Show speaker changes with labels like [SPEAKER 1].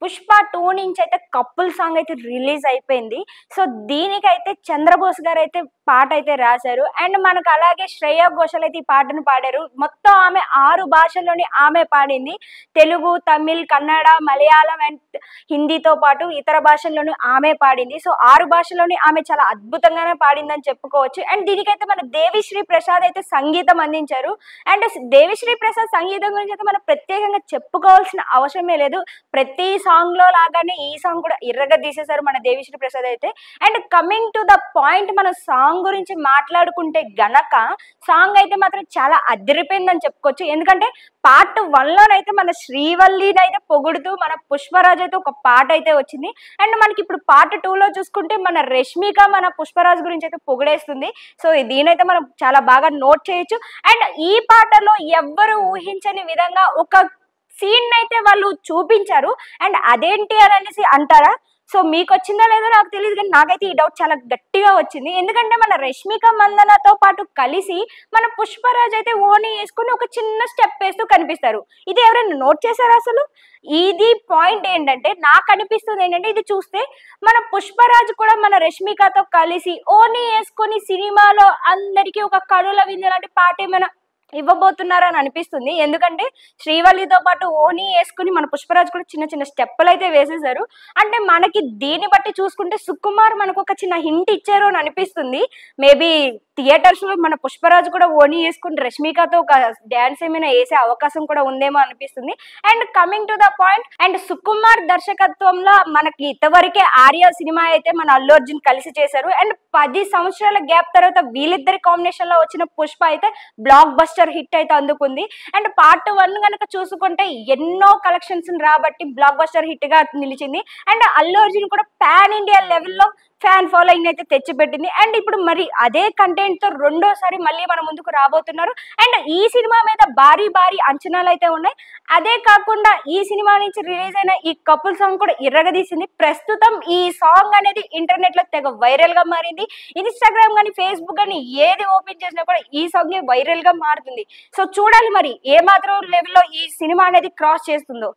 [SPEAKER 1] పుష్ప 2 నుంచి అయితే couple song అయితే రిలీజ్ అయిపోయింది. సో దీనికైతే చంద్రబోస్ గారు అయితే పాట అయితే రాశారు. అండ్ మనకు అలాగే శ్రేయా ఘోషాల్ అయితే ఈ పాటను పాడారు. మొత్తం ఆమె 6 భాషల్లోని ఆమె పాడింది. తెలుగు, తమిళ్, కన్నడ, మలయాళం అండ్ హిందీతో పాటు ఇతర భాషల్లోనూ ఆమె పాడింది. సో 6 భాషల్లోని ఆమె చాలా అద్భుతంగానే పాడిందని చెప్పుకోవచ్చు. అండ్ దీనికైతే మన దేవిశ్రీ ప్రసాద్ అయితే సంగీతం అందించారు. అండ్ దేవిశ్రీ ప్రసాద్ సంగీతం గురించి అయితే మనం ప్రత్యేకంగా చెప్పుకోవాల్సిన అవసరమే లేదు. ప్రతి సాంగ్ లో లాగానే ఈ సాంగ్ కూడా ఇర్రగా తీసేశారు మన దేవిశ్రీ ప్రసాద్ అయితే. And coming to the point, మన సాంగ్ గురించి మాట్లాడుకుంటే గనక సాంగ్ అయితే మాత్రం చాలా అదిరిపోయిందని చెప్పుకోవచ్చు. ఎందుకంటే పార్ట్ 1లోనైతే మన శ్రీవల్లిని అయితే పొగుడుతూ మన పుష్పరాజ్ అయితే ఒక పాట అయితే వచ్చింది. అండ్ మనకి ఇప్పుడు పార్ట్ 2లో చూసుకుంటే మన రష్మిక మన పుష్పరాజ్ గురించి అయితే పొగిడేస్తుంది. సో దీనైతే మనం చాలా బాగా నోట్ చేయొచ్చు. అండ్ ఈ పాటలో ఎవ్వరు ఊహించని విధంగా ఒక సీన్ అయితే వాళ్ళు చూపించారు. అండ్ అదేంటి అని అనేసి అంటారా? సో మీకు వచ్చిందో లేదో నాకు తెలియదు, కానీ నాకైతే ఈ డౌట్ చాలా గట్టిగా వచ్చింది. ఎందుకంటే మన రష్మిక మందనతో పాటు కలిసి మన పుష్పరాజ్ అయితే ఓని వేసుకుని ఒక చిన్న స్టెప్ వేస్తూ కనిపిస్తారు. ఇది ఎవరైనా నోట్ చేశారా అసలు? ఇది పాయింట్ ఏంటంటే, నాకు అనిపిస్తుంది ఏంటంటే, ఇది చూస్తే మన పుష్పరాజ్ కూడా మన రష్మికతో కలిసి ఓని వేసుకొని సినిమాలో అందరికీ ఒక కనుల విందు లాంటి పాట ఏమైనా ఇవ్వబోతున్నారని అనిపిస్తుంది. ఎందుకంటే శ్రీవల్లితో పాటు ఓని వేసుకుని మన పుష్పరాజ్ కూడా చిన్న చిన్న స్టెప్పులు అయితే వేసేసారు. అంటే మనకి దీన్ని బట్టి చూసుకుంటే సుకుమార్ మనకు ఒక చిన్న హింట్ ఇచ్చారు అని అనిపిస్తుంది. మేబీ థియేటర్స్ లో మన పుష్పరాజ్ కూడా ఓని వేసుకుని రష్మికతో ఒక డాన్స్ ఏమైనా వేసే అవకాశం కూడా ఉందేమో అనిపిస్తుంది. And coming to the point, and Sukumar దర్శకత్వంలో మనకి ఇంతవరకే ఆర్య సినిమా అయితే మన అల్లు అర్జున్ కలిసి చేశారు. అండ్ 10 సంవత్సరాల గ్యాప్ తర్వాత వీళ్ళిద్దరి కాంబినేషన్ లో వచ్చిన పుష్ప అయితే బ్లాక్ బస్టర్ హిట్ అయితే అందుకుంది. అండ్ పార్ట్ 1 కనుక చూసుకుంటే ఎన్నో కలెక్షన్స్ రాబట్టి బ్లాక్ బస్టర్ హిట్ గా నిలిచింది. అండ్ అల్లు అర్జున్ కూడా పాన్ ఇండియా లెవెల్లో ఫ్యాన్ ఫాలోయింగ్ అయితే తెచ్చిపెట్టింది. అండ్ ఇప్పుడు మరి అదే కంటెంట్ తో రెండోసారి మళ్ళీ మన ముందుకు రాబోతున్నారు. అండ్ ఈ సినిమా మీద భారీ అంచనాలు అయితే ఉన్నాయి. అదే కాకుండా ఈ సినిమా నుంచి రిలీజ్ అయిన ఈ కపుల్ సాంగ్ కూడా ఇర్రగదీసింది. ప్రస్తుతం ఈ సాంగ్ అనేది ఇంటర్నెట్ లో తెగ వైరల్ గా మారింది. ఇన్స్టాగ్రామ్ కానీ ఫేస్బుక్ కానీ ఏది ఓపెన్ చేసినా కూడా ఈ సాంగ్ వైరల్ గా మారుతుంది. సో చూడాలి మరి ఏ మాత్రం లెవెల్లో ఈ సినిమా అనేది క్రాస్ చేస్తుందో.